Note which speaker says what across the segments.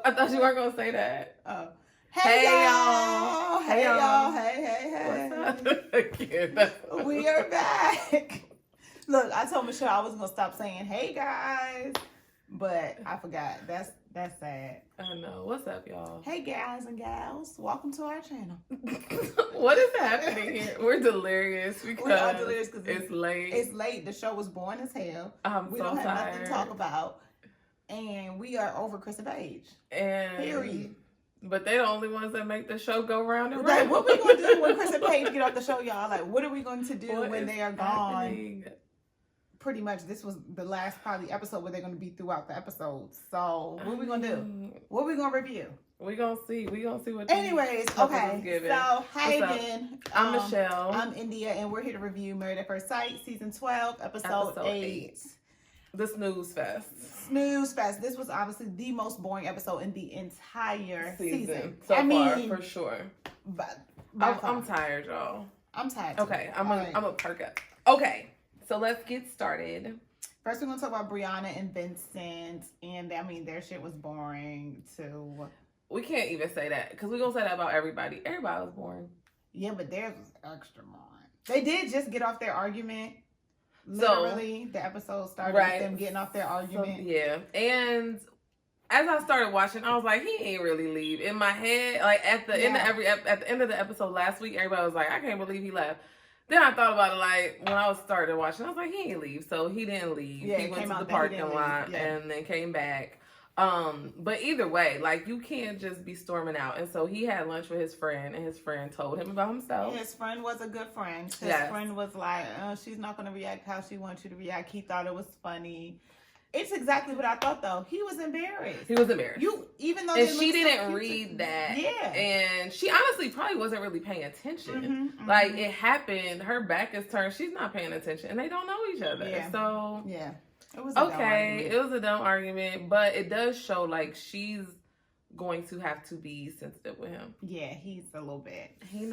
Speaker 1: I thought you weren't gonna say that.
Speaker 2: Oh.
Speaker 1: Hey, y'all.
Speaker 2: Hey, y'all. Hey.
Speaker 1: What's up?
Speaker 2: We are back. Look, I told Michelle I was gonna stop saying "Hey guys," but I forgot. That's sad.
Speaker 1: I know. What's up, y'all?
Speaker 2: Hey guys and gals, welcome to our channel.
Speaker 1: What is happening here? We're delirious because it's late.
Speaker 2: It's late. The show was boring as hell. We don't have nothing to talk about, and we are over Chris and Paige.
Speaker 1: And
Speaker 2: period.
Speaker 1: But they're the only ones that make the show go round and round.
Speaker 2: Like, what we gonna do when Chris and Paige get off the show, y'all? Like, what are we going to do when they are
Speaker 1: happening?
Speaker 2: gone? Pretty much, this was the last probably episode where they're going to be throughout the episode. So, what are we going to do? What are we going to review?
Speaker 1: We gonna see what.
Speaker 2: Anyways, okay. So, hey again.
Speaker 1: I'm Michelle.
Speaker 2: I'm India, and we're here to review Married at First Sight, season 12, episode 8.
Speaker 1: The snooze fest.
Speaker 2: Snooze fest. This was obviously the most boring episode in the entire season.
Speaker 1: So far, for sure.
Speaker 2: But
Speaker 1: I'm tired, y'all.
Speaker 2: I'm tired.
Speaker 1: Okay, I'm a perk up. Okay, so let's get started.
Speaker 2: First, we're gonna talk about Brianna and Vincent, and I mean their shit was boring too.
Speaker 1: We can't even say that because we're gonna say that about everybody. Everybody was boring.
Speaker 2: Yeah, but theirs was extra boring. They did just get off their argument. Literally, the episode started with them getting off their argument.
Speaker 1: So, yeah, and as I started watching, I was like, he ain't really leave. In my head, like at the end of the episode last week, everybody was like, I can't believe he left. Then I thought about it, like when I was started watching, I was like, he ain't leave, so he didn't leave.
Speaker 2: Yeah,
Speaker 1: he went to the parking lot and then came back. But either way, like you can't just be storming out. And so he had lunch with his friend, and his friend told him about himself.
Speaker 2: His friend was a good friend. His friend was like, she's not going to react how she wants you to react. He thought it was funny. It's exactly what I thought, though. He was embarrassed. Even though
Speaker 1: she didn't read that. Yeah. And she honestly probably wasn't really paying attention. Like it happened. Her back is turned. She's not paying attention, and they don't know each other. Yeah. So
Speaker 2: yeah. It was
Speaker 1: a dumb argument, but it does show like she's going to have to be sensitive with him.
Speaker 2: Yeah, he's a little bit.
Speaker 1: He's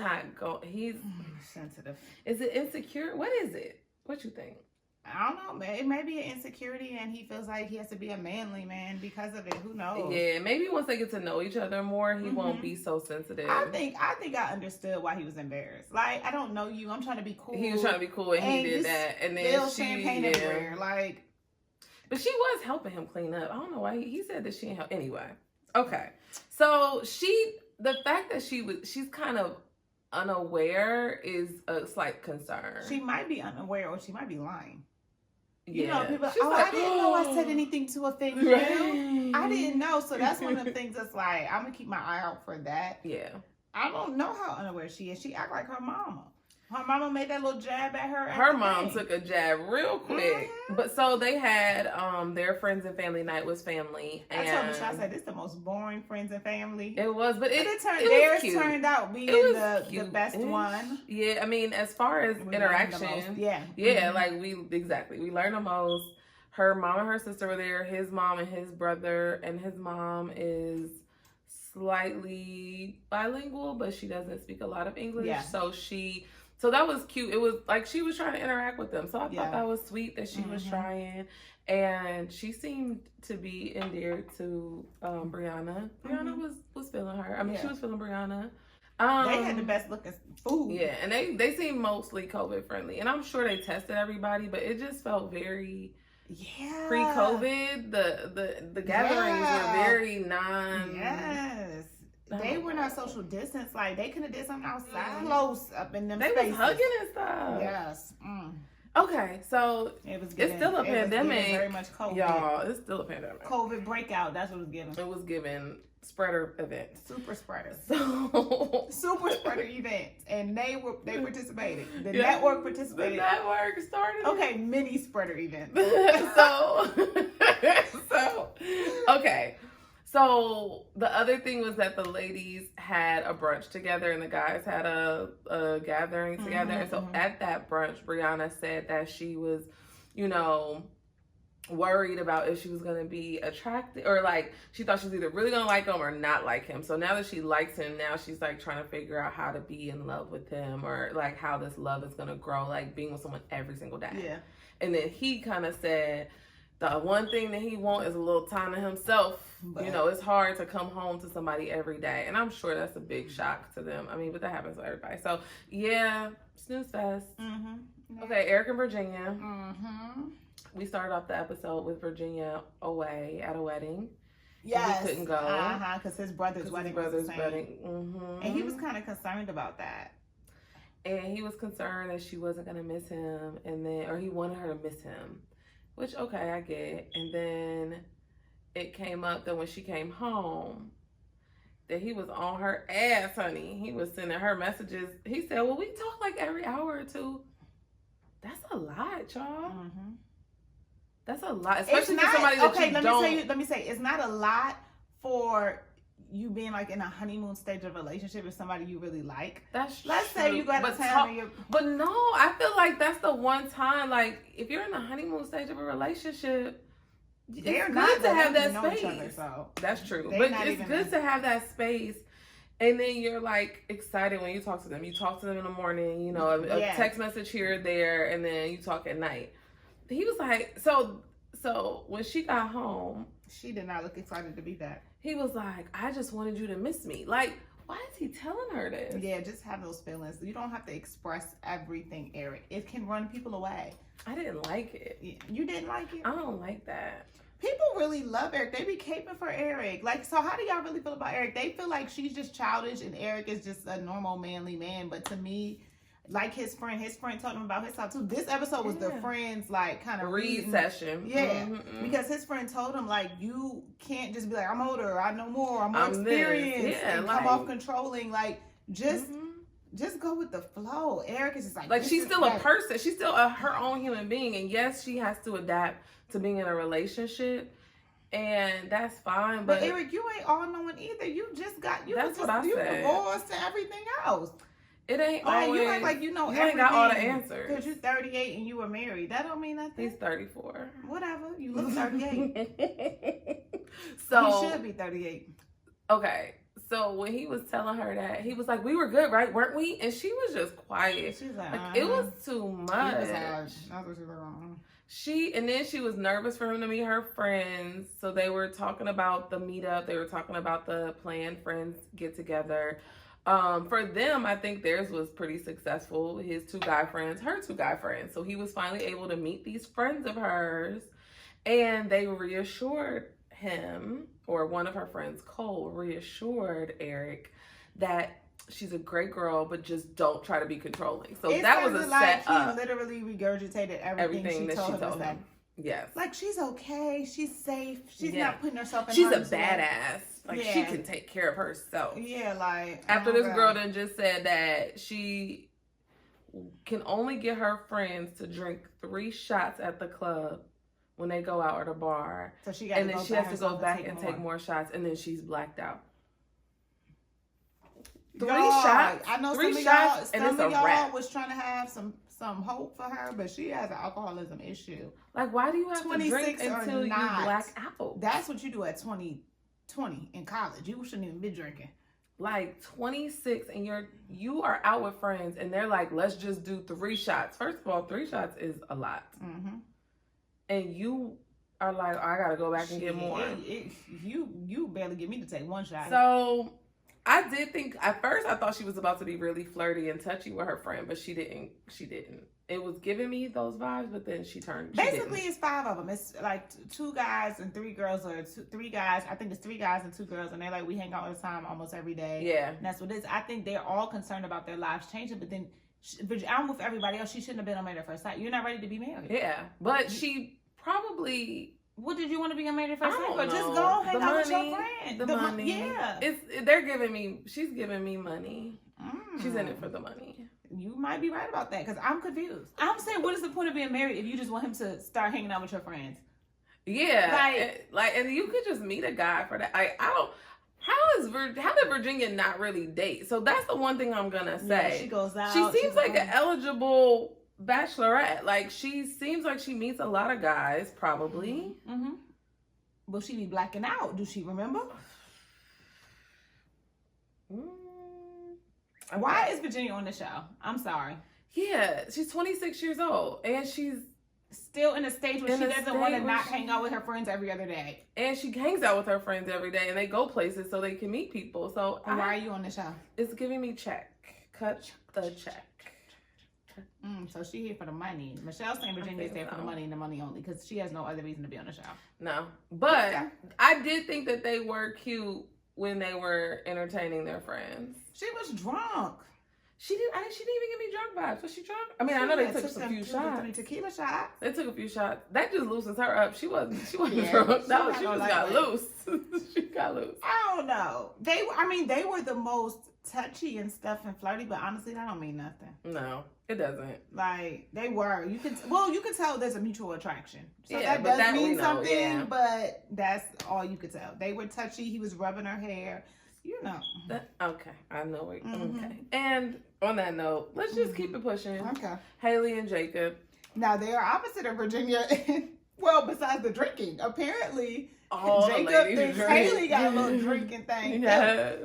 Speaker 2: sensitive.
Speaker 1: Is it insecure? What is it? What you think?
Speaker 2: I don't know. It may be an insecurity, and he feels like he has to be a manly man because of it. Who knows?
Speaker 1: Yeah, maybe once they get to know each other more, he won't be so sensitive.
Speaker 2: I think I understood why he was embarrassed. Like, I don't know you. I'm trying to be cool.
Speaker 1: He was trying to be cool, and he did that, and then
Speaker 2: champagne everywhere. Like.
Speaker 1: But she was helping him clean up. I don't know why he said that she didn't help. Anyway, okay. So the fact that she's kind of unaware is a slight concern.
Speaker 2: She might be unaware, or she might be lying.
Speaker 1: Yeah.
Speaker 2: You know, people. I didn't know I said anything to offend you. I didn't know. So that's one of the things that's like I'm gonna keep my eye out for that.
Speaker 1: Yeah.
Speaker 2: I don't know how unaware she is. She act like her mama. Her mama made that little jab at her.
Speaker 1: Her mom took a jab real quick. But so they had their friends and family night was family. And
Speaker 2: I told Michelle, I said, this is the most boring friends and family.
Speaker 1: It was, but
Speaker 2: theirs turned out being the best one.
Speaker 1: Yeah, I mean, as far as interaction. Yeah, like we learned the most. Her mom and her sister were there, his mom and his brother, and his mom is slightly bilingual, but she doesn't speak a lot of English. Yeah. So that was cute. It was like she was trying to interact with them. So I thought that was sweet that she was trying. And she seemed to be endeared to Brianna. Brianna was feeling her. I mean, she was feeling Brianna.
Speaker 2: They had the best looking food.
Speaker 1: Yeah, and they seemed mostly COVID friendly. And I'm sure they tested everybody, but it just felt very pre-COVID. The gatherings were very
Speaker 2: They were not social distance. Like, they could have did something outside close up in them spaces.
Speaker 1: They was hugging and stuff.
Speaker 2: Yes.
Speaker 1: Okay, so it's still a pandemic.
Speaker 2: Very much COVID.
Speaker 1: Y'all, it's still a pandemic.
Speaker 2: COVID breakout. That's what it was given.
Speaker 1: It was given spreader event.
Speaker 2: Super spreader.
Speaker 1: So
Speaker 2: super spreader event. And they participated. The network participated.
Speaker 1: The network started.
Speaker 2: Okay, mini spreader event.
Speaker 1: Okay. So the other thing was that the ladies had a brunch together and the guys had a gathering together. And so at that brunch, Brianna said that she was, worried about if she was going to be attracted, or like she thought she was either really going to like him or not like him. So now that she likes him, now she's like trying to figure out how to be in love with him, or like how this love is going to grow, like being with someone every single day.
Speaker 2: Yeah.
Speaker 1: And then he kind of said, The one thing that he wants is a little time to himself. But, it's hard to come home to somebody every day. And I'm sure that's a big shock to them. I mean, but that happens to everybody. So, yeah, snooze fest. Mm-hmm. Okay, Erik and Virginia. Mm-hmm. We started off the episode with Virginia away at a wedding.
Speaker 2: Yes.
Speaker 1: He couldn't go.
Speaker 2: Because his brother's wedding was the same. Mm-hmm. And he was kind of concerned about that.
Speaker 1: And he was concerned that she wasn't going to miss him. Or he wanted her to miss him. Which, okay, I get. And then it came up that when she came home, that he was on her ass, honey. He was sending her messages. He said, well, we talk like every hour or two. That's a lot, y'all. Mm-hmm. That's a lot. Especially for somebody that you don't.
Speaker 2: Let me say, it's not a lot for you being like in a honeymoon stage of relationship with somebody you really like.
Speaker 1: That's true.
Speaker 2: Let's say you got to tell me.
Speaker 1: But no, I feel like that's the one time, like, if you're in the honeymoon stage of a relationship, it's good to have that space. Other, so that's true. But it's good to have that space. And then you're like excited when you talk to them. You talk to them in the morning, a text message here or there, and then you talk at night. He was like, so when she got home,
Speaker 2: she did not look excited to be back.
Speaker 1: He was like, I just wanted you to miss me. Like, why is he telling her this?
Speaker 2: Yeah, just have those feelings. You don't have to express everything, Erik. It can run people away.
Speaker 1: I didn't like it.
Speaker 2: You didn't like it?
Speaker 1: I don't like that.
Speaker 2: People really love Erik. They be caping for Erik. Like, so how do y'all really feel about Erik? They feel like she's just childish and Erik is just a normal manly man. But to me, like his friend told him about his side too. This episode was the friends like kind of
Speaker 1: read session.
Speaker 2: Yeah, because his friend told him like you can't just be like I'm older, I know more, I'm more experienced, and come off controlling. Like just go with the flow. Erik is just
Speaker 1: like she's still a person. She's still her own human being, and yes, she has to adapt to being in a relationship. And that's fine, but
Speaker 2: Erik, you ain't all knowing either. You just got you.
Speaker 1: That's what I said.
Speaker 2: Divorced and everything else.
Speaker 1: It ain't always.
Speaker 2: You act like you know
Speaker 1: everything. You ain't got all the answers.
Speaker 2: Because you're 38 and you were married. That don't mean nothing.
Speaker 1: He's 34.
Speaker 2: Whatever. You look 38.
Speaker 1: So
Speaker 2: he should be 38.
Speaker 1: Okay. So when he was telling her that, he was like, we were good, right? Weren't we? And she was just quiet.
Speaker 2: She's like
Speaker 1: it was too much.
Speaker 2: That's what she was
Speaker 1: and then she was nervous for him to meet her friends. So they were talking about the meetup. They were talking about the planned friends get together. For them, I think theirs was pretty successful. His 2 guy friends, her 2 guy friends. So he was finally able to meet these friends of hers. And they reassured him, or one of her friends, Cole, reassured Erik that she's a great girl, but just don't try to be controlling. So that was a set up.
Speaker 2: He literally regurgitated everything she told him.
Speaker 1: Yes.
Speaker 2: Like, she's okay. She's safe. She's not putting herself in
Speaker 1: harm's way. She's a badass. Like, she can take care of herself.
Speaker 2: Yeah, like...
Speaker 1: After this girl then just said that she can only get her friends to drink 3 shots at the club when they go out at a bar.
Speaker 2: So she has to
Speaker 1: go back and take more shots, and then she's blacked out.
Speaker 2: 3 shots? I know 3 shots, and it's a wrap. Was trying to have some hope for her, but she has an alcoholism issue.
Speaker 1: Like, why do you have to drink until you black out?
Speaker 2: That's what you do at 20 in college. You shouldn't even be drinking.
Speaker 1: Like 26 and you are out with friends and they're like, let's just do 3 shots. First of all, 3 shots is a lot. Mm-hmm. And you are like, I gotta go back and get more.
Speaker 2: You barely get me to take 1 shot.
Speaker 1: So I did think at first I thought she was about to be really flirty and touchy with her friend, but she didn't. It was giving me those vibes, but then she turned.
Speaker 2: Basically, it's 5 of them. It's like 2 guys and 3 girls, or 3 guys. I think it's 3 guys and 2 girls, and they're like, we hang out all the time, almost every day.
Speaker 1: Yeah,
Speaker 2: and that's what it is. I think they're all concerned about their lives changing, but then I'm with everybody else. She shouldn't have been on Married at First Sight. You're not ready to be married.
Speaker 1: Yeah, but she probably.
Speaker 2: What did you want to be Married at First Sight? But just go hang out with your friend.
Speaker 1: The money. Yeah, she's giving me money. She's in it for the money.
Speaker 2: You might be right about that, because I'm confused. I'm saying, what is the point of being married if you just want him to start hanging out with your friends?
Speaker 1: Yeah, and you could just meet a guy for that. How did Virginia not really date? So that's the one thing I'm gonna say.
Speaker 2: Yeah, she goes out.
Speaker 1: She seems like an eligible bachelorette. Like, she seems like she meets a lot of guys, probably.
Speaker 2: Mm-hmm. Will she be blacking out? Do she remember? Okay. Why is Virginia on the show? I'm sorry.
Speaker 1: Yeah, she's 26 years old, and she's
Speaker 2: still in a stage where she doesn't want to not hang out with her friends every other day.
Speaker 1: And she hangs out with her friends every day, and they go places so they can meet people. So
Speaker 2: why are you on the show?
Speaker 1: It's giving me check. Cut the check.
Speaker 2: So she here for the money. Michelle's saying Virginia is there for the money and the money only because she has no other reason to be on the show.
Speaker 1: No, but I did think that they were cute when they were entertaining their friends.
Speaker 2: She was drunk.
Speaker 1: She didn't even give me drunk vibes. Was she drunk? I mean, I know they took a few shots.
Speaker 2: Tequila shots.
Speaker 1: They took a few shots. That just loosens her up. She wasn't drunk. No, she just got loose. She got loose.
Speaker 2: I don't know. They were the most touchy and stuff and flirty, but honestly, that don't mean nothing.
Speaker 1: No, it doesn't.
Speaker 2: Like they were. You can tell there's a mutual attraction. So that does mean something, but that's all you could tell. They were touchy. He was rubbing her hair. You know.
Speaker 1: Okay, I know it. Okay. And on that note, let's just keep it pushing.
Speaker 2: Okay.
Speaker 1: Haley and Jacob.
Speaker 2: Now, they are opposite of Virginia. Well, besides the drinking. Apparently,
Speaker 1: Jacob
Speaker 2: thinks Haley got a little drinking thing.
Speaker 1: Yes.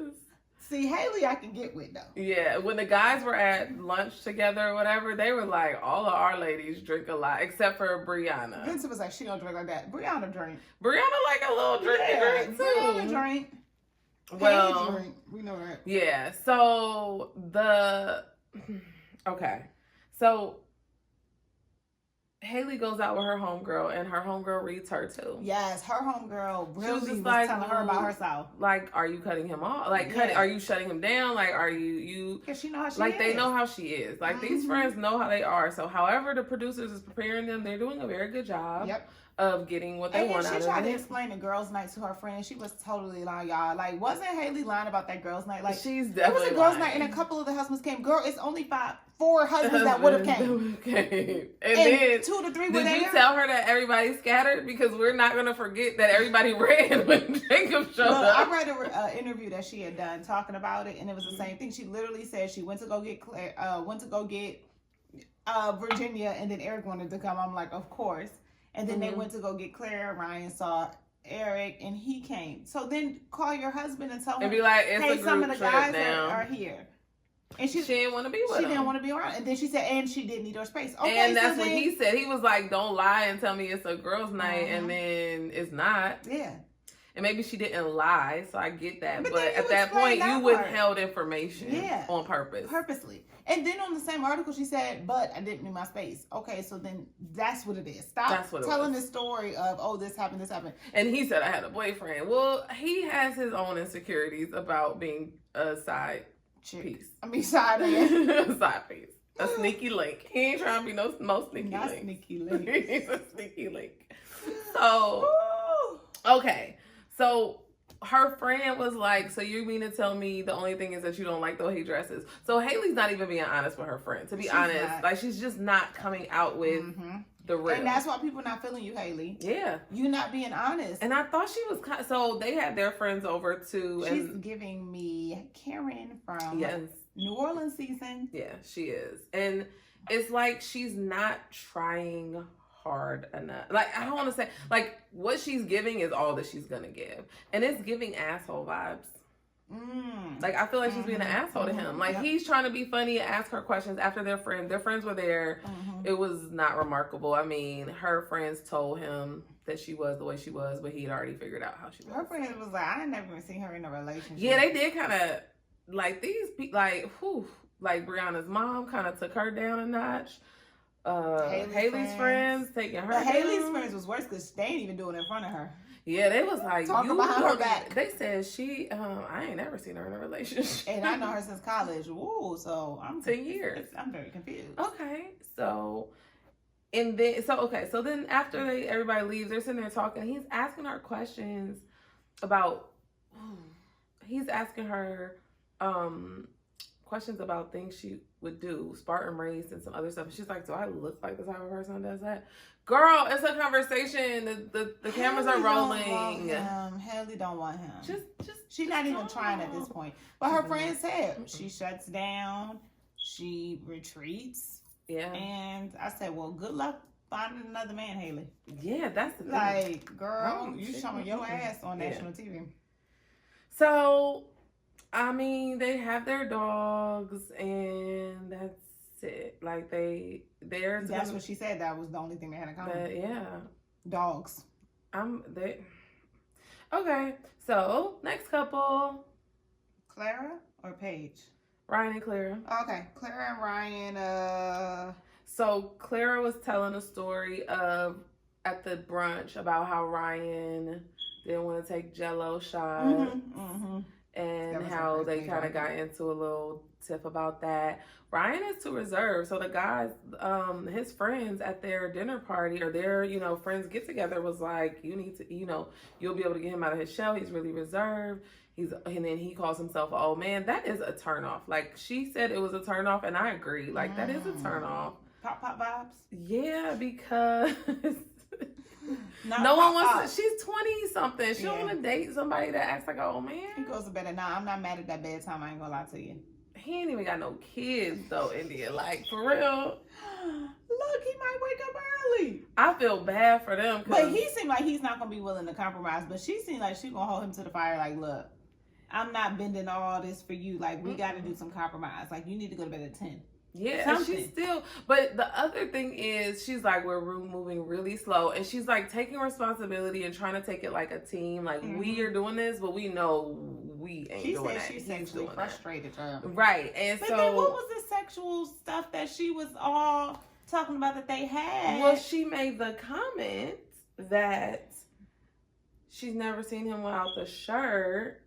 Speaker 2: See, Haley I can get with, though.
Speaker 1: Yeah, when the guys were at lunch together or whatever, they were like, all of our ladies drink a lot, except for Brianna.
Speaker 2: Vincent was like, she don't drink like that. Brianna drink.
Speaker 1: Brianna like a little drink, too.
Speaker 2: Brianna drink.
Speaker 1: Well,
Speaker 2: we know that.
Speaker 1: Yeah. So so Haley goes out with her homegirl, and her homegirl reads her too.
Speaker 2: Yes, her homegirl really was telling her about herself.
Speaker 1: Like, are you cutting him off? Like, are you shutting him down? Like, are you?
Speaker 2: Because she know how she
Speaker 1: like
Speaker 2: is.
Speaker 1: They know how she is. Like these friends know how they are. So, however the producers is preparing them, they're doing a very good job.
Speaker 2: Yep.
Speaker 1: Of getting what they want out of it.
Speaker 2: She tried to explain the girls' night to her friend. She was totally lying, y'all. Like, wasn't Haley lying about that girls' night? Like,
Speaker 1: she's definitely
Speaker 2: it was a girls' night, and a couple of the husbands came. Girl, it's only 4 husbands that would have came.
Speaker 1: And then
Speaker 2: 2 to 3 were there.
Speaker 1: Did you tell her that everybody scattered? Because we're not gonna forget that everybody ran when Jacob showed up.
Speaker 2: I read an interview that she had done talking about it, and it was the same thing. She literally said she went to go get Virginia, and then Erik wanted to come. I'm like, of course. And then they went to go get Clara and Ryan, saw Erik, and he came. So then call your husband and tell him,
Speaker 1: and be like, it's
Speaker 2: hey, some of the guys are here. And she didn't want to be with him. She didn't want to be around. And then she said, and she didn't need her space. Okay,
Speaker 1: and that's what he said. He was like, don't lie and tell me it's a girls' night, and then it's not.
Speaker 2: Yeah.
Speaker 1: And maybe she didn't lie, so I get that. But at that point, you withheld information on purpose.
Speaker 2: Purposely. And then on the same article, she said, but I didn't need my space. Okay, so then that's what it is. Stop telling the story of, oh, this happened.
Speaker 1: And he said, I had a boyfriend. Well, he has his own insecurities about being a side piece.
Speaker 2: Side man.
Speaker 1: Side piece. A sneaky link. He ain't trying to be no sneaky
Speaker 2: Not
Speaker 1: link.
Speaker 2: Sneaky link.
Speaker 1: He's a sneaky link. So, okay. So her friend was like, so you mean to tell me the only thing is that you don't like the way he dresses? So Haley's not even being honest with her friend, to be honest. Not. Like, she's just not coming out with the real.
Speaker 2: And that's why people not feeling you, Haley.
Speaker 1: Yeah.
Speaker 2: You not being honest.
Speaker 1: And I thought she was so they had their friends over too.
Speaker 2: She's giving me Karen from New Orleans season.
Speaker 1: Yeah, she is. And it's like she's not trying hard enough. Like, I don't want to say, like, what she's giving is all that she's gonna give, and it's giving asshole vibes. Like, I feel like she's being an asshole to him. Like, he's trying to be funny, ask her questions after their friends were there. It was not remarkable. I mean, her friends told him that she was the way she was, but he had already figured out how she was.
Speaker 2: Her friend was like, I never even seen her in a relationship.
Speaker 1: Yeah, they did kind of like these people, like Brianna's mom kind of took her down a notch. Haley's friends taking her down.
Speaker 2: Haley's friends was worse because they ain't even doing it in front of her.
Speaker 1: Yeah, they was like,
Speaker 2: talking behind her back.
Speaker 1: They said I ain't never seen her in a relationship.
Speaker 2: And I know her since college. Ooh, so I'm
Speaker 1: 10 years.
Speaker 2: I'm very confused.
Speaker 1: Okay, so then after everybody leaves, they're sitting there talking. He's asking her questions about. He's asking her questions about things she would do, Spartan race and some other stuff. And she's like, do I look like the type of person that does that? Girl, it's a conversation. The cameras are rolling.
Speaker 2: Haley don't want him.
Speaker 1: Just
Speaker 2: she's not even trying at this point. But her friend said she shuts down, she retreats. Yeah. And I said, well, good luck finding another man, Haley.
Speaker 1: Yeah, that's the thing.
Speaker 2: Like, girl, you showing your ass on national TV.
Speaker 1: So, I mean, they have their dogs, and that's it. Like they're
Speaker 2: That's what she said. That was the only thing they had in common.
Speaker 1: But yeah.
Speaker 2: Dogs.
Speaker 1: Okay, so next couple.
Speaker 2: Clara or Paige?
Speaker 1: Ryan and Clara.
Speaker 2: Okay, Clara and Ryan.
Speaker 1: So Clara was telling a story at the brunch about how Ryan didn't want to take Jello shots, and how they kind of got into a little tiff about that. Ryan is too reserved, so the guys, his friends at their dinner party or their, friends get together was like, you need to, you'll be able to get him out of his shell. He's really reserved. And then he calls himself an old man. That is a turnoff. Like, she said it was a turnoff, and I agree. Like, that is a turnoff.
Speaker 2: Pop vibes?
Speaker 1: Yeah, because no one wants to, she's 20-something. She don't want to date somebody that acts like an old man.
Speaker 2: He goes to bed at 9. I'm not mad at that bedtime. I ain't gonna lie to you.
Speaker 1: He ain't even got no kids, though, India. Like, for real.
Speaker 2: Look, he might wake up early.
Speaker 1: I feel bad for them.
Speaker 2: But he seemed like he's not gonna be willing to compromise. But she seemed like she gonna hold him to the fire. Like, look, I'm not bending all this for you. Like, we got to do some compromise. Like, you need to go to bed at 10.
Speaker 1: Yeah, and she's still, but the other thing is, she's like, we're moving really slow, and she's like taking responsibility and trying to take it like a team. Like, we are doing this, but we know we ain't doing that.
Speaker 2: She's sexually frustrated.
Speaker 1: Right, and
Speaker 2: but
Speaker 1: so
Speaker 2: then what was the sexual stuff that she was all talking about that they had?
Speaker 1: Well, she made the comment that she's never seen him without the shirt.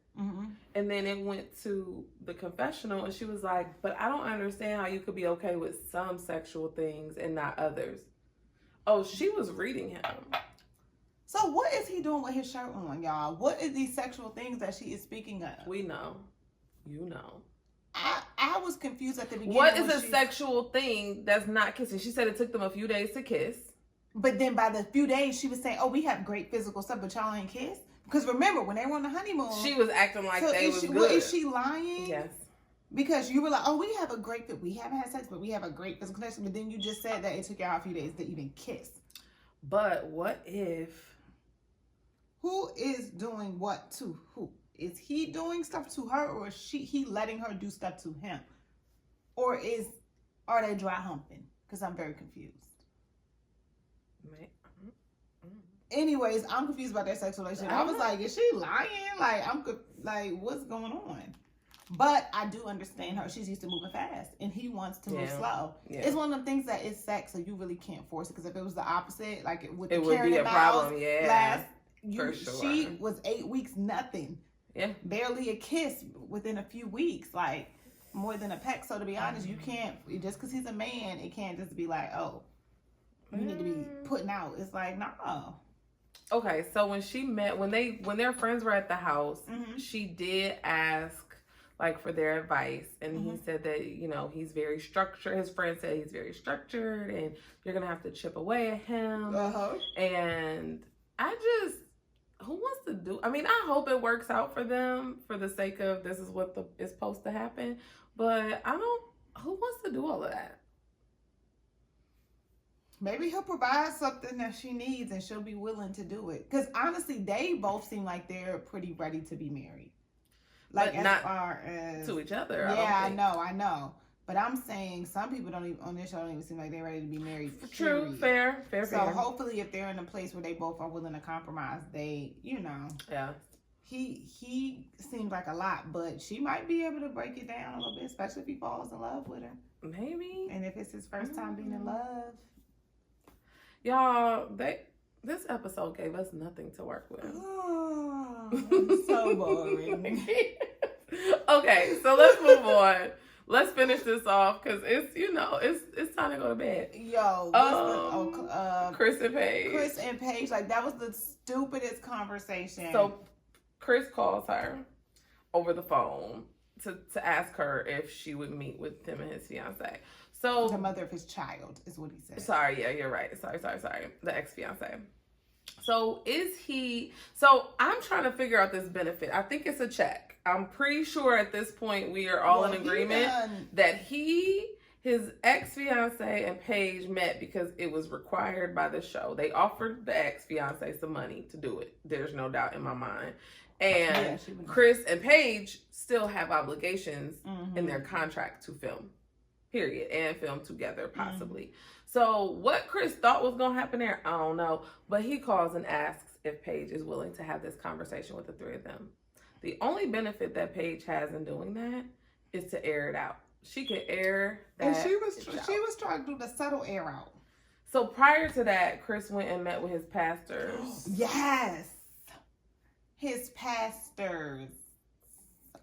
Speaker 1: And then it went to the confessional, and she was like, but I don't understand how you could be okay with some sexual things and not others. Oh, she was reading him.
Speaker 2: So what is he doing with his shirt on, y'all? What is these sexual things that she is speaking of?
Speaker 1: We know. You know.
Speaker 2: I was confused at the beginning.
Speaker 1: What is a sexual thing that's not kissing? She said it took them a few days to kiss.
Speaker 2: But then by the few days, she was saying, oh, we have great physical stuff, but y'all ain't kiss? Because remember, when they were on the honeymoon,
Speaker 1: she was acting like they was good.
Speaker 2: Well, is she lying?
Speaker 1: Yes.
Speaker 2: Because you were like, oh, we haven't had sex, but we have a great physical connection. But then you just said that it took y'all a few days to even kiss.
Speaker 1: But what if?
Speaker 2: Who is doing what to who? Is he doing stuff to her, or is he letting her do stuff to him? Or are they dry humping? Because I'm very confused. Anyways, I'm confused about their sexual relationship. I was like, is she lying? Like, what's going on? But I do understand her. She's used to moving fast, and he wants to move slow. Yeah. It's one of them things that is sex, so you really can't force it. Because if it was the opposite, like with it would be a problem. Yeah, for sure. She was 8 weeks, nothing. Yeah, barely a kiss within a few weeks, like more than a peck. So to be honest, you can't just because he's a man, it can't just be like, oh, you need to be putting out. It's like, no.
Speaker 1: Okay, so when their friends were at the house, she did ask like for their advice, and he said that he's very structured. His friend said he's very structured, and you're gonna have to chip away at him. And who wants to do? I mean, I hope it works out for them for the sake of this is what is supposed to happen. But who wants to do all of that?
Speaker 2: Maybe he'll provide something that she needs and she'll be willing to do it. Because honestly, they both seem like they're pretty ready to be married. Like, but not far as
Speaker 1: to each other.
Speaker 2: Yeah, I know. But I'm saying some people on this show don't even seem like they're ready to be married.
Speaker 1: True, fair. So
Speaker 2: hopefully if they're in a place where they both are willing to compromise, they, Yeah. He seems like a lot, but she might be able to break it down a little bit, especially if he falls in love with her.
Speaker 1: Maybe.
Speaker 2: And if it's his first time being in love.
Speaker 1: Y'all, this episode gave us nothing to work with.
Speaker 2: Oh, it's so boring.
Speaker 1: Okay, so let's move on. Let's finish this off because it's time to go to bed.
Speaker 2: Yo,
Speaker 1: Chris and Paige.
Speaker 2: Chris and Paige, like that was the stupidest conversation.
Speaker 1: So Chris calls her over the phone to ask her if she would meet with him and his fiance. So
Speaker 2: the mother of his child is what he said.
Speaker 1: Sorry, yeah, you're right. Sorry. The ex-fiance. So I'm trying to figure out this benefit. I think it's a check. I'm pretty sure at this point we are all in agreement that his ex-fiance and Paige met because it was required by the show. They offered the ex-fiance some money to do it. There's no doubt in my mind. And Chris and Paige still have obligations in their contract to film. period, and filmed together, possibly. So what Chris thought was going to happen there, I don't know. But he calls and asks if Paige is willing to have this conversation with the three of them. The only benefit that Paige has in doing that is to air it out. She can air that.
Speaker 2: And she was trying to do the subtle air out.
Speaker 1: So prior to that, Chris went and met with his pastors.
Speaker 2: Yes. His pastors.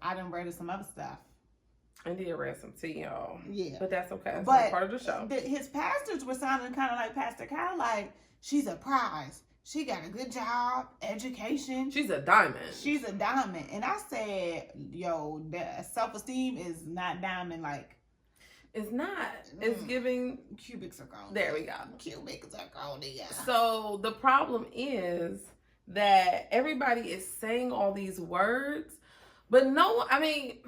Speaker 2: I done read some other stuff.
Speaker 1: And did read some tea, y'all.
Speaker 2: Yeah.
Speaker 1: But that's okay. That's
Speaker 2: but
Speaker 1: part of the show.
Speaker 2: His pastors were sounding kind of like Pastor Kyle, like, she's a prize. She got a good job, education.
Speaker 1: She's a diamond.
Speaker 2: She's a diamond. And I said, yo, self-esteem is not diamond like.
Speaker 1: It's not. It's giving
Speaker 2: cubic zirconia.
Speaker 1: There we go.
Speaker 2: Cubic zirconia.
Speaker 1: So the problem is that everybody is saying all these words, but no, I mean,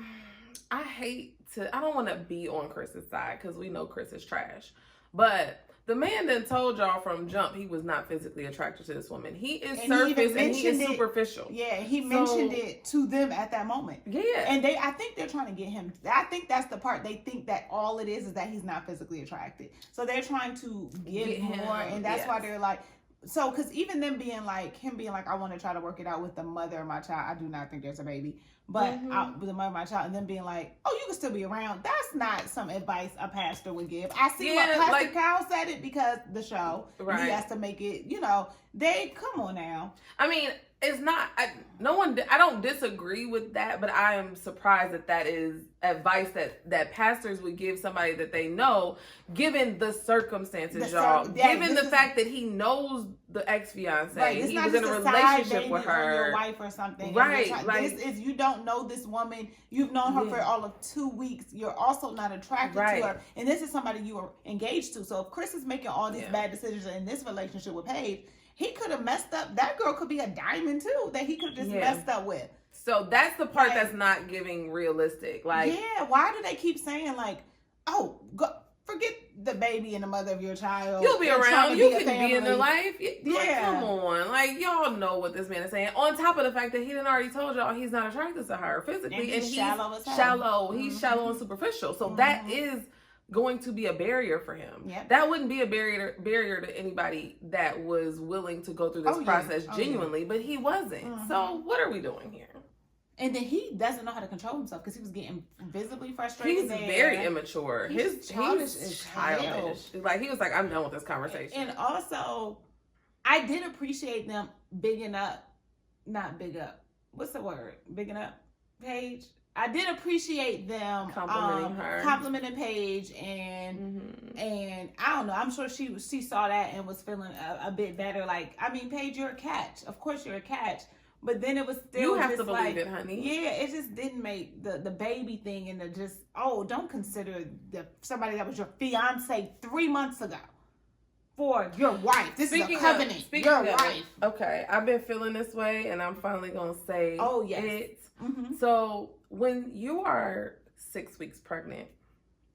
Speaker 1: I don't want to be on Chris's side because we know Chris is trash. But the man then told y'all from jump he was not physically attracted to this woman. He is surface and he is superficial.
Speaker 2: Yeah, he mentioned it to them at that moment.
Speaker 1: Yeah.
Speaker 2: And I think they're trying to get him. I think that's the part. They think that all it is that he's not physically attracted. So they're trying to get more. And that's why they're like, so, because even him being like, I want to try to work it out with the mother of my child. I do not think there's a baby. But with the mother of my child, and then being like, oh, you can still be around. That's not some advice a pastor would give. I see why Pastor Kyle said it because the show. Right. He has to make it, come on now.
Speaker 1: I mean, it's not, I don't disagree with that, but I am surprised that is advice that pastors would give somebody that they know, given the circumstances, y'all. Given the fact that he knows the ex-fiance.
Speaker 2: Right,
Speaker 1: he was in a relationship with her.
Speaker 2: Your wife or something.
Speaker 1: Right.
Speaker 2: This is, you don't know this woman. You've known her for all of 2 weeks. You're also not attracted to her. And this is somebody you are engaged to. So if Chris is making all these bad decisions in this relationship with Paige, he could have messed up. That girl could be a diamond too that he could have just messed up with.
Speaker 1: So that's the part that's not giving realistic. Like,
Speaker 2: why do they keep saying like, oh, forget the baby and the mother of your child.
Speaker 1: You'll be around. You can be in their life. Like, come on. Like, y'all know what this man is saying. On top of the fact that he done already told y'all he's not attracted to her physically. And he's shallow as hell. Shallow. He's shallow and superficial. So that is going to be a barrier for him. Yep. That wouldn't be a barrier to anybody that was willing to go through this process genuinely, but he wasn't. So what are we doing here?
Speaker 2: And then he doesn't know how to control himself because he was getting visibly frustrated.
Speaker 1: He's very immature. He's childish. Like, he was like, I'm done with this conversation.
Speaker 2: And also, I did appreciate them bigging up, not big up. What's the word? Bigging up Paige. I did appreciate them complimenting Paige and I don't know. I'm sure she saw that and was feeling a bit better. Like, I mean, Paige, you're a catch. Of course, you're a catch. But then it was still
Speaker 1: you have to believe it, honey.
Speaker 2: Yeah, it just didn't make the baby thing and don't consider somebody that was your fiance 3 months ago for your wife. This is a covenant. Your wife.
Speaker 1: Okay, I've been feeling this way, and I'm finally gonna say it. So when you are 6 weeks pregnant,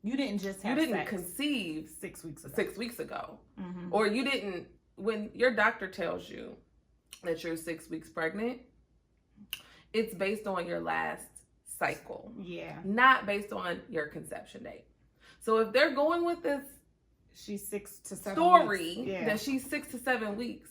Speaker 2: you didn't just have sex.
Speaker 1: Conceive
Speaker 2: 6 weeks ago.
Speaker 1: 6 weeks ago, or you didn't. When your doctor tells you that you're 6 weeks pregnant, it's based on your last cycle. Yeah. Not based on your conception date. So if they're going with this
Speaker 2: she's 6 to 7
Speaker 1: story
Speaker 2: weeks.
Speaker 1: That she's 6 to 7 weeks,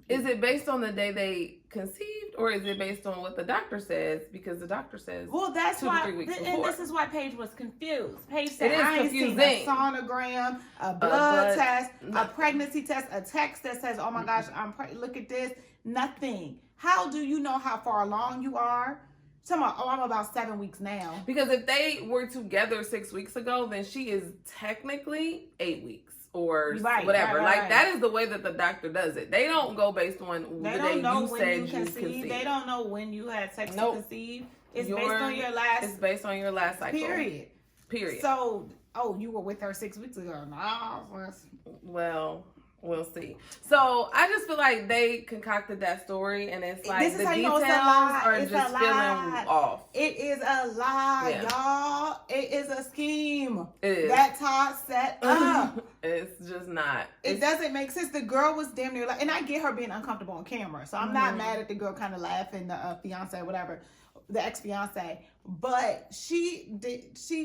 Speaker 1: is it based on the day they conceived, or is it based on what the doctor says? Because the doctor says,
Speaker 2: well, that's 2 to 3 weeks before. And this is why Paige was confused. Paige said, I ain't seen a sonogram, a blood test, a pregnancy test, a text that says, oh my gosh, look at this. Nothing. How do you know how far along you are? I'm about 7 weeks now.
Speaker 1: Because if they were together 6 weeks ago, then she is technically 8 weeks. Or whatever. Right. That is the way that the doctor does it. They don't go based on the day you said you conceived.
Speaker 2: They don't know when you had sex to conceive. It's based on your last.
Speaker 1: It's based on your last cycle. Period.
Speaker 2: So, you were with her 6 weeks ago. No.
Speaker 1: Well, We'll see. So I just feel like they concocted that story, and it's like the details are just feeling off.
Speaker 2: It is a lie, y'all. It is a scheme.
Speaker 1: It is.
Speaker 2: That Todd set up.
Speaker 1: It's just not.
Speaker 2: It doesn't make sense. The girl was damn near like, and I get her being uncomfortable on camera, so I'm not mad at the girl kind of laughing, the fiance or whatever, the ex-fiance. But she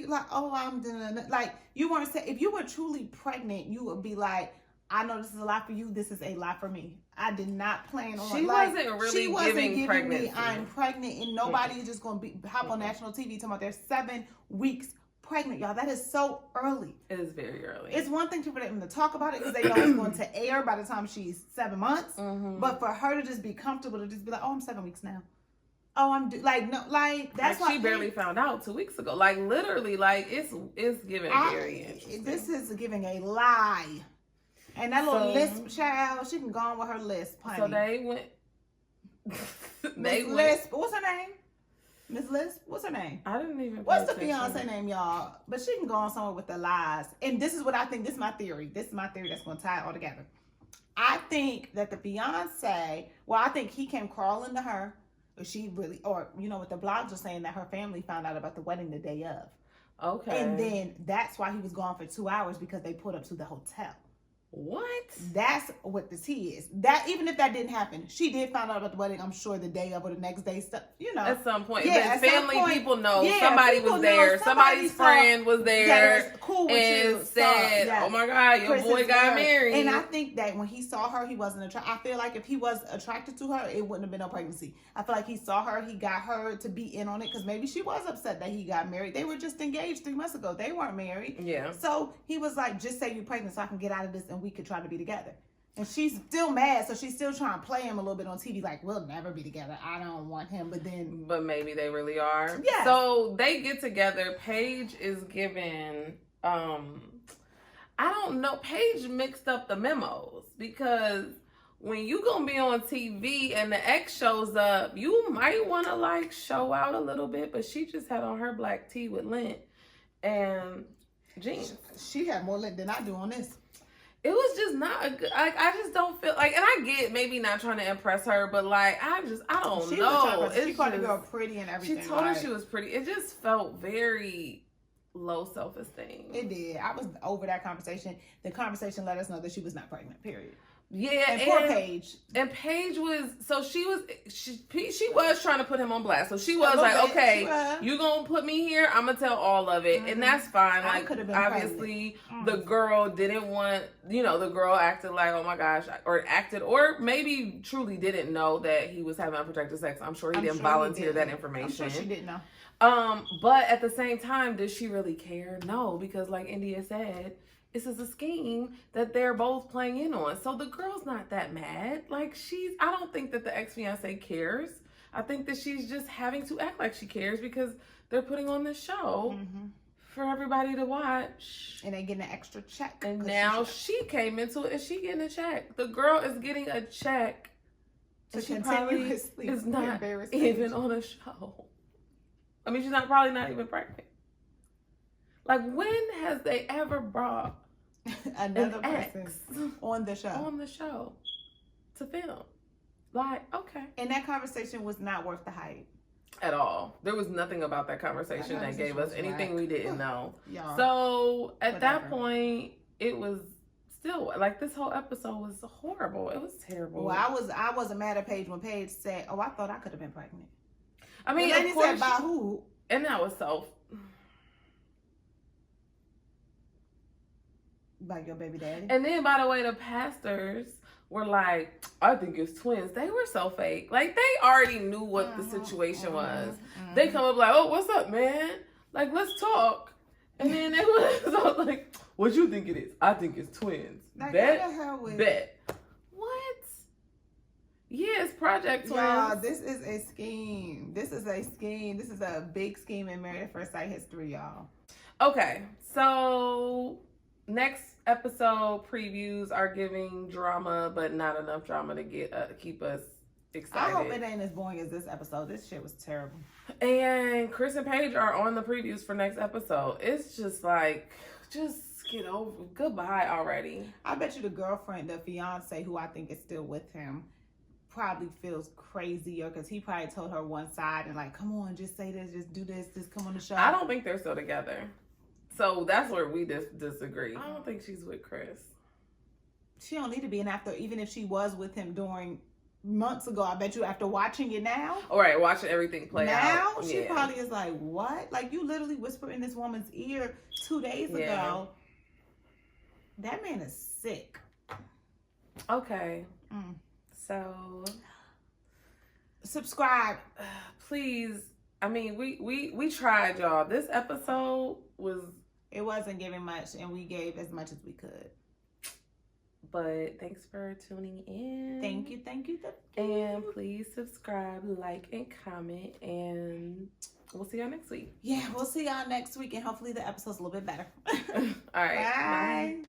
Speaker 2: like, oh, I'm doing like, you weren't saying, if you were truly pregnant, you would be like, I know this is a lot for you. This is a lot for me. I did not plan on.
Speaker 1: She wasn't really giving pregnancy.
Speaker 2: Me, I'm pregnant, and nobody is just going to hop on national TV talking about they're 7 weeks pregnant, y'all. That is so early.
Speaker 1: It is very early.
Speaker 2: It's one thing for them to talk about it because they know it's going to air by the time she's 7 months. But for her to just be comfortable to just be like, oh, I'm 7 weeks now. Oh, I'm that's why
Speaker 1: she barely found out 2 weeks ago. Like literally, like it's giving very interesting.
Speaker 2: This is giving a lie. And that little lisp child, she can go on with her lisp, honey.
Speaker 1: So they went.
Speaker 2: Lisp. What's her name? Miss Lisp. What's her name?
Speaker 1: I didn't even.
Speaker 2: What's the fiance name, y'all? But she can go on somewhere with the lies. And this is what I think. This is my theory. This is my theory that's going to tie it all together. I think that the fiance. Well, I think he came crawling to her. Or she really, or what the blogs are saying, that her family found out about the wedding the day of.
Speaker 1: Okay.
Speaker 2: And then that's why he was gone for 2 hours, because they pulled up to the hotel.
Speaker 1: What?
Speaker 2: That's what the tea is. That even if that didn't happen, she did find out about the wedding, I'm sure, the day of or the next day. Stuff,
Speaker 1: At some point. Yeah, family people know. Somebody was there. Somebody's friend was there.
Speaker 2: Cool with
Speaker 1: and said, oh my God, your boy got married.
Speaker 2: And I think that when he saw her, he wasn't attracted. I feel like if he was attracted to her, it wouldn't have been no pregnancy. I feel like he saw her, he got her to be in on it, because maybe she was upset that he got married. They were just engaged 3 months ago. They weren't married.
Speaker 1: Yeah.
Speaker 2: So he was like, just say you're pregnant so I can get out of this and we could try to be together. And she's still mad, so she's still trying to play him a little bit on TV, like, we'll never be together. I don't want him. But
Speaker 1: maybe they really are.
Speaker 2: Yeah.
Speaker 1: So they get together. Paige is given, I don't know. Paige mixed up the memos, because when you gonna be on TV and the ex shows up, you might want to like show out a little bit, but she just had on her black tee with lint and jeans.
Speaker 2: She had more lint than I do on this.
Speaker 1: It was just not a good, like, I just don't feel like, and I get maybe not trying to impress her, but like, I don't know.
Speaker 2: She called the girl pretty and everything.
Speaker 1: She told her she was pretty. It just felt very low self-esteem.
Speaker 2: It did. I was over that conversation. The conversation let us know that she was not pregnant, period.
Speaker 1: Yeah,
Speaker 2: and poor Paige.
Speaker 1: And Paige was, so she was trying to put him on blast. So she was like, okay, you gonna put me here? I'm gonna tell all of it, and that's fine. Like, obviously, the girl didn't want, the girl acted like, oh my gosh, or maybe truly didn't know that he was having unprotected sex. I'm sure he didn't volunteer that information.
Speaker 2: I'm sure she didn't know.
Speaker 1: But at the same time, did she really care? No, because like India said, this is a scheme that they're both playing in on. So the girl's not that mad. Like, I don't think that the ex-fiance cares. I think that she's just having to act like she cares because they're putting on this show for everybody to watch.
Speaker 2: And they're getting an extra check.
Speaker 1: And now she came into it and she getting a check. The girl is getting a check. And she probably is not even on a show. I mean, she's probably not even pregnant. Like, when has they ever brought
Speaker 2: another person on the show?
Speaker 1: On the show to film. Like, okay.
Speaker 2: And that conversation was not worth the hype.
Speaker 1: At all. There was nothing about that conversation that gave us anything we didn't know.
Speaker 2: Y'all.
Speaker 1: So, at that point, it was still, like, this whole episode was horrible. It was terrible.
Speaker 2: Well, I wasn't mad at Paige when Paige said, oh, I thought I could have been pregnant.
Speaker 1: I mean, of course.
Speaker 2: Said, by who?
Speaker 1: And that was so...
Speaker 2: By your baby daddy.
Speaker 1: And then, by the way, the pastors were like, I think it's twins. They were so fake. Like, they already knew what the situation was. They come up like, oh, what's up, man? Like, let's talk. And then they was like, what you think it is? I think it's twins.
Speaker 2: Like,
Speaker 1: Bet. What? Yeah, it's Project Twins.
Speaker 2: Y'all, this is a scheme. This is a scheme. This is a big scheme in Married at First Sight history, y'all.
Speaker 1: Okay, so... next episode previews are giving drama, but not enough drama to keep us excited.
Speaker 2: I hope it ain't as boring as this episode. This shit was terrible. And
Speaker 1: Chris and Paige are on the previews for next episode. It's just like, just get over. Goodbye already.
Speaker 2: I bet you the girlfriend, the fiance, who I think is still with him, probably feels crazier because he probably told her one side and like, come on, just say this, just do this, just come on the show.
Speaker 1: I don't think they're still together. So that's where we disagree. I don't think she's with Chris.
Speaker 2: She don't need to be. And after, even if she was with him during months ago, I bet you after watching it now.
Speaker 1: All right, watching everything play out.
Speaker 2: Now, she probably is like, what? Like, you literally whispered in this woman's ear 2 days ago. That man is sick.
Speaker 1: Okay. So,
Speaker 2: subscribe.
Speaker 1: Please. I mean, we tried, y'all. This episode was...
Speaker 2: It wasn't giving much, and we gave as much as we could.
Speaker 1: But thanks for tuning in.
Speaker 2: Thank you.
Speaker 1: And please subscribe, like, and comment. And we'll see y'all next week.
Speaker 2: Yeah, we'll see y'all next week. And hopefully the episode's a little bit better.
Speaker 1: All right.
Speaker 2: Bye.
Speaker 1: Bye.